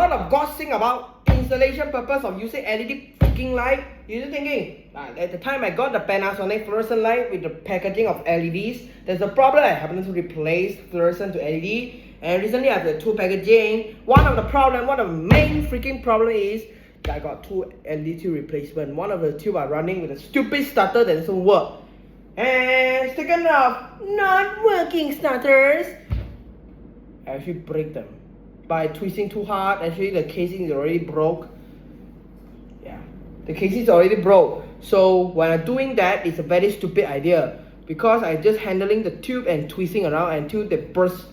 lot of gossiping about installation purpose of using LED freaking light. You're thinking, at the time I got the Panasonic fluorescent light with the packaging of LEDs, there's a problem. I happened to replace fluorescent to LED. And recently I have the two packaging. One of the main freaking problem is I got two LED tube replacement. One of the tube are running with a stupid starter that doesn't work. And second of not working starters, I actually break them by twisting too hard. Actually the casing is already broke. Yeah, the casing is already broke. So when I'm doing that, it's a very stupid idea because I just handling the tube and twisting around until they burst.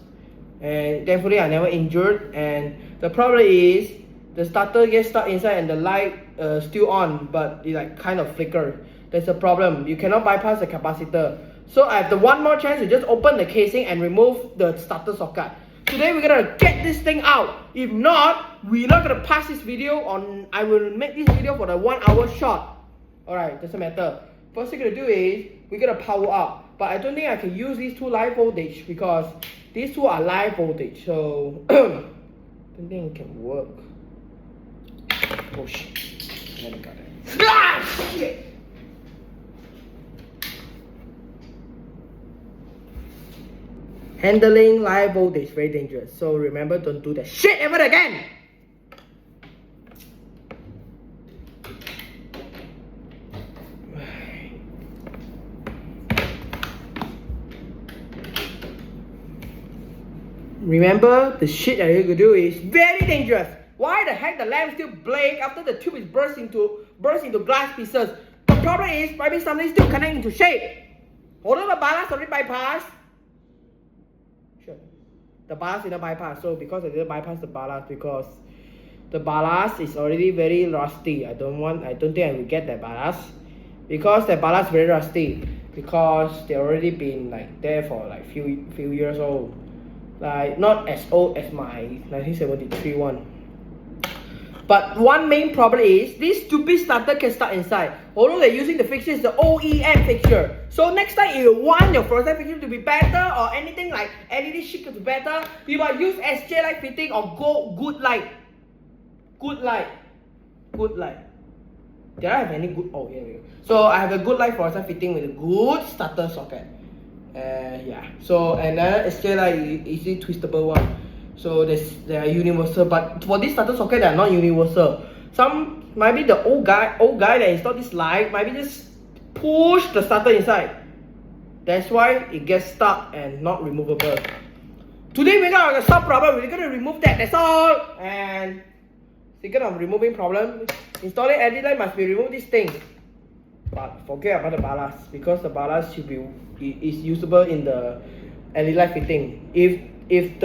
And thankfully I never injured. And the problem is the starter gets stuck inside and the light still on, but it like kind of flicker. That's a problem. You cannot bypass the capacitor. So I have the one more chance to just open the casing and remove the starter socket. Today we're gonna get this thing out. If not, we're not gonna pass this video on. I will make this video for the 1 hour shot. Alright, doesn't matter. First thing we're gonna do is we're gonna power up. But I don't think I can use these two live voltage because these two are live voltage. So I don't think it can work. Oh shit. Never got it. Ah shit! Handling live voltage very dangerous. So remember, don't do that shit ever again. Remember, the shit that you're gonna do is very dangerous. Why the heck the lamp still blink after the tube is burst into glass pieces? The problem is maybe something still connecting into shape. Although the ballast already bypassed. Sure. The ballast didn't bypass. So because I didn't bypass the ballast, because the ballast is already very rusty. I don't think I will get that ballast. Because the ballast is very rusty. Because they already been like there for like few years old. Like not as old as my 1973 one. But one main problem is this stupid starter can start inside. Although they're using the fixture is the OEM fixture. So next time if you want your fluorescent fixture to be better or anything like LED shit to be better, you might use SJ light fitting or go good light. Good light. Good light. Did I have any good? Oh, here we go. So I have a good light fluorescent fitting with a good starter socket. Yeah. So another SJ light is easy twistable one. So they are universal, but for this starter socket they are not universal. Some maybe the old guy that installed this light maybe just push the starter inside. That's why it gets stuck and not removable. Today we're gonna solve problem. We're gonna remove that. That's all. And speaking of removing problem, installing LED light must be remove this thing. But forget about the ballast because the ballast should be is usable in the LED light fitting. If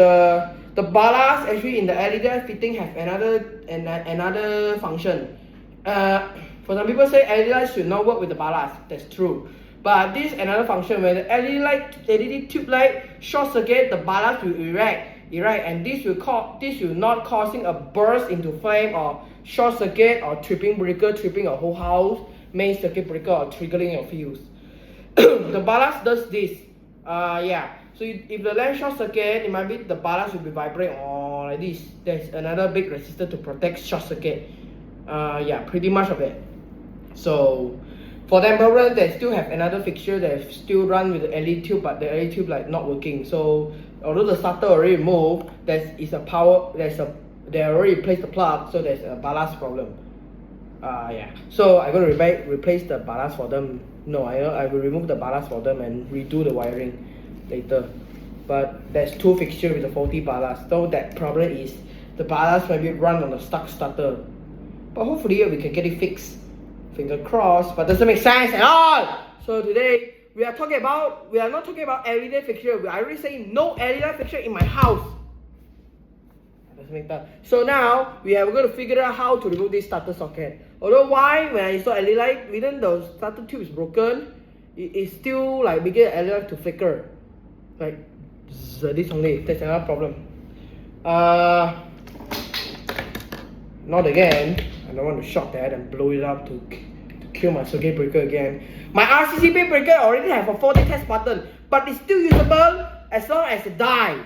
the ballast actually in the LED light fitting have another function. For some people say LED light should not work with the ballast. That's true. But this another function where the LED tube light short circuit, the ballast will erect, and this will not causing a burst into flame or short circuit or tripping a whole house, main circuit breaker or triggering your fuse. The ballast does this. Yeah. So if the lamp short circuit, it might be the ballast will be vibrating like this. There's another big resistor to protect short circuit. Yeah, pretty much of it. So for that problem, they still have another fixture that still run with the LED tube, but the LED tube like not working. So although the starter already removed, they already replaced the plug, so there's a ballast problem. Yeah. So I'm gonna replace the ballast for them. No, I will remove the ballast for them and redo the wiring later. But there's two fixtures with the faulty ballast. So that problem is the ballast maybe run on a stuck starter. But hopefully we can get it fixed. Finger crossed, but doesn't make sense at all. So today we are not talking about LED fixture. We are already saying no LED fixture in my house. Doesn't make that. So now we're going to figure out how to remove this starter socket. Although why when I install LED light, even though the starter tube is broken, it's still like making LED light to flicker. Like this only. That's another problem. Not again. I don't want to shock that and blow it up to kill my circuit breaker again. My RCCP breaker already have a 40 test button, but it's still usable as long as it dies.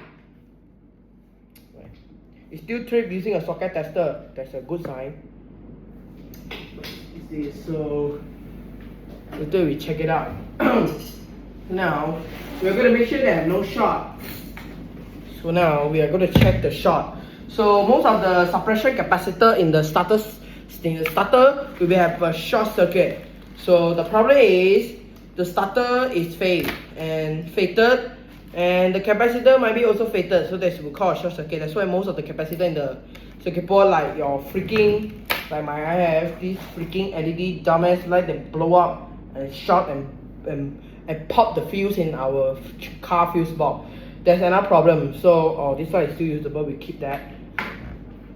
It's still tripped using a socket tester. That's a good sign. So later we check it out. Now we're going to make sure they have no short. So now we are going to check the short. So most of the suppression capacitor in the starter will have a short circuit. So the problem is the starter is faded, and the capacitor might be also faded, so that's what we call a short circuit. That's why most of the capacitor in the circuit board, like I have this freaking LED dumbass light that blow up and short and pop the fuse in our car fuse box. That's another problem. So this light is still usable, we keep that.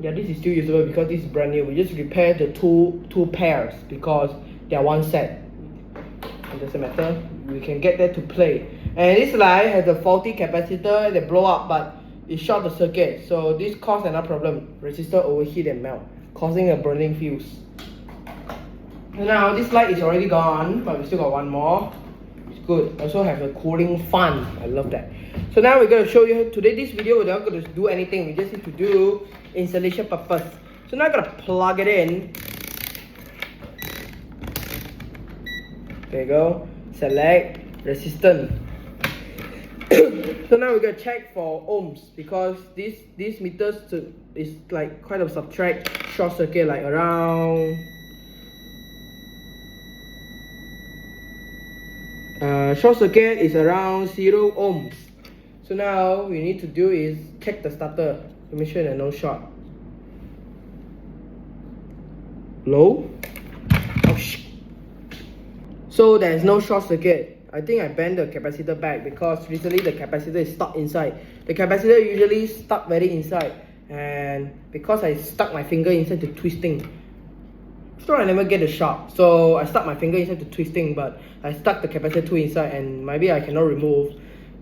Yeah, this is still usable because this is brand new. We just repair the two pairs because they are one set. It doesn't matter, we can get that to play. And this light has a faulty capacitor that blow up, but it short the circuit, so this caused another problem. Resistor overheat and melt, causing a burning fuse. And now this light is already gone, but we still got one more. It's good. Also have a cooling fan. I love that. So now we're going to show you today. This video we're not going to do anything. We just need to do installation purpose. So now I'm going to plug it in. There you go. Select resistance. So now we're gonna check for ohms, because this meters is like quite a subtract short circuit, like around short circuit is around 0 ohms. So now we need to do is check the starter to make sure there's no short. Low. Oh shit. So there's no short circuit. I think I bent the capacitor back because recently the capacitor is stuck inside. The capacitor usually stuck very inside, and because I stuck my finger inside the twisting, so I never get a shot. So I stuck my finger inside the twisting, but I stuck the capacitor too inside, and maybe I cannot remove.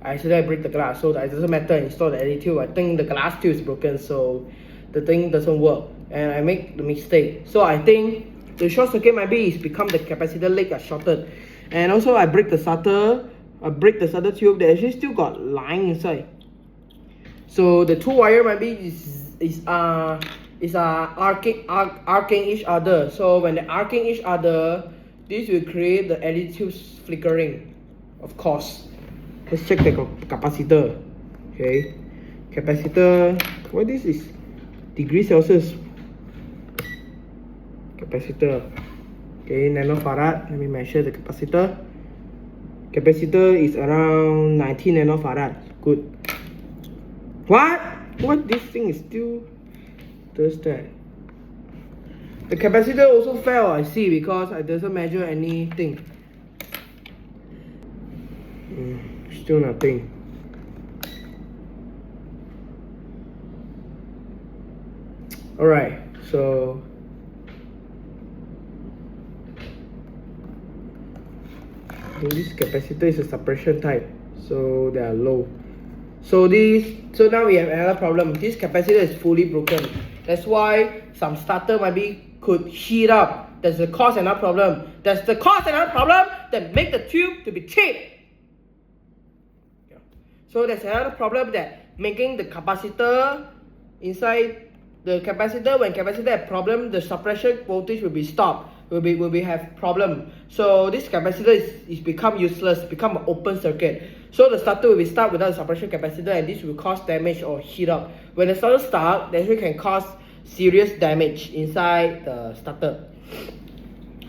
I accidentally break the glass, so it doesn't matter. Install the LED tube. I think the glass tube is broken, so the thing doesn't work, and I make the mistake. So I think the short circuit might be is become the capacitor leg got shorted. And also I break the starter, tube that actually still got line inside. So the two wire might be is arcing each other. So when they arcing each other, this will create the LED tubes flickering, of course. Let's check the capacitor. Okay, capacitor. What this is? Degrees Celsius. Capacitor. Okay, nanofarad. Let me measure the capacitor. Capacitor is around 19 nanofarad. Good. What? This thing is still does that? The capacitor also fell, I see, because it doesn't measure anything. Still nothing. Alright, so this capacitor is a suppression type, so they are low. So now we have another problem. This capacitor is fully broken. That's why some starter could heat up. That's the cause another problem. That's the cause another problem that make the tube to be cheap. Yeah. So there's another problem that making the capacitor inside the capacitor. When capacitor have problem, the suppression voltage will be stopped. Will have problem. So this capacitor is become useless, become an open circuit. So the starter will be stuck without a suppression capacitor, and this will cause damage or heat up. When the starter starts, then it can cause serious damage inside the starter.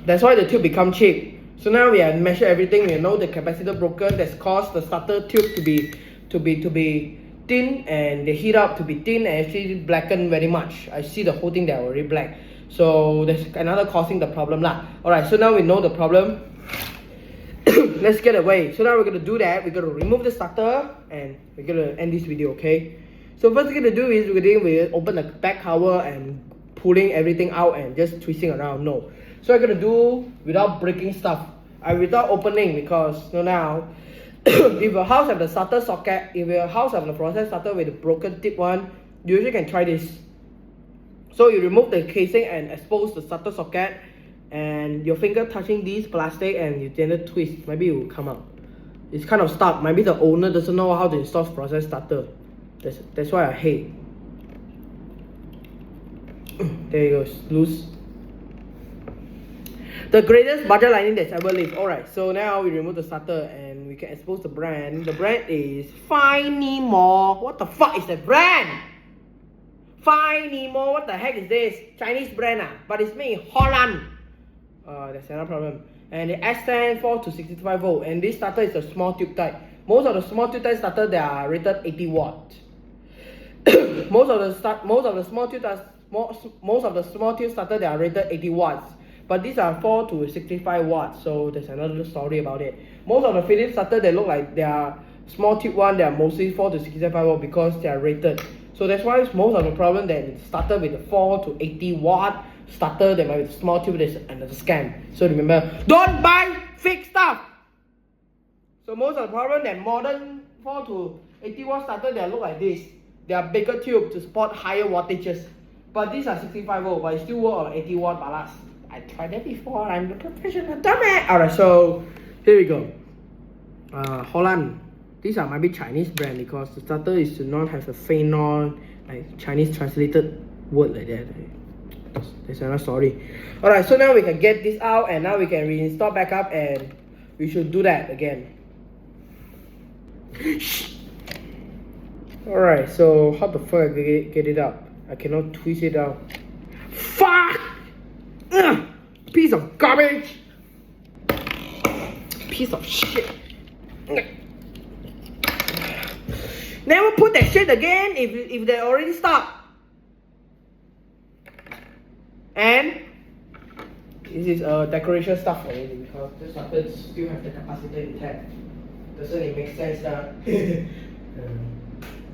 That's why the tube become cheap. So now we have measured everything. We know the capacitor broken. That's caused the starter tube to be thin, and the heat up to be thin and actually blacken very much. I see the whole thing that already black. So that's another causing the problem lah. Alright, so now we know the problem. Let's get away. So now we're gonna do that. We're gonna remove the starter and we're gonna end this video, okay? So first we're gonna do is we're open the back cover and pulling everything out and just twisting around. No. So I'm gonna do without breaking stuff. Without opening, because now if your house have the starter socket, if your house have the process starter with a broken tip one, you usually can try this. So you remove the casing and expose the starter socket, and your finger touching this plastic and you tend to twist, maybe it will come out. It's kind of stuck. Maybe the owner doesn't know how to install process starter. That's why I hate. There it goes, loose. The greatest budget lining that's ever lived. Alright, so now we remove the starter and we can expose the brand. The brand is Find Nemo. What the fuck is that brand? Find Nemo, what the heck is this? Chinese brand but it's made in Holland. That's another problem. And the S10 4 to 65 volt, and this starter is a small tube type. Most of the small tube type starter they are rated 80 watt. most of the small tube starter they are rated 80 watts. But these are 4 to 65 watts, so there's another story about it. Most of the Philips starter they look like they are small tube one, they are mostly 4 to 65 watt because they are rated. So that's why most of the problem that it started with the 4 to 80 watt starter, that might be small tube, there's another scam. So remember, don't buy fake stuff. So most of the problem that modern 4 to 80 watt starter, they look like this. They are bigger tube to support higher wattages. But these are 65 volt, but it still work on 80 watt ballast. I tried that before, I'm the professional dumbass. Alright, so here we go. Holland. These are might be Chinese brand because the starter is to not have a phenol, like Chinese translated word like that. There's another story. Alright, so now we can get this out and now we can reinstall back up and we should do that again. Alright, so how the fuck I get it up? I cannot twist it out. Fuck! Ugh! Piece of garbage! Piece of shit! Never put that shit again if they already stopped. And this is decoration stuff already because the starter still have the capacitor intact. Doesn't it make sense now?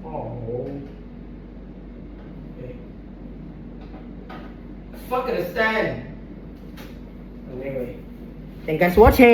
Oh. Okay. Fuck the stand. Anyway, thank you guys for watching.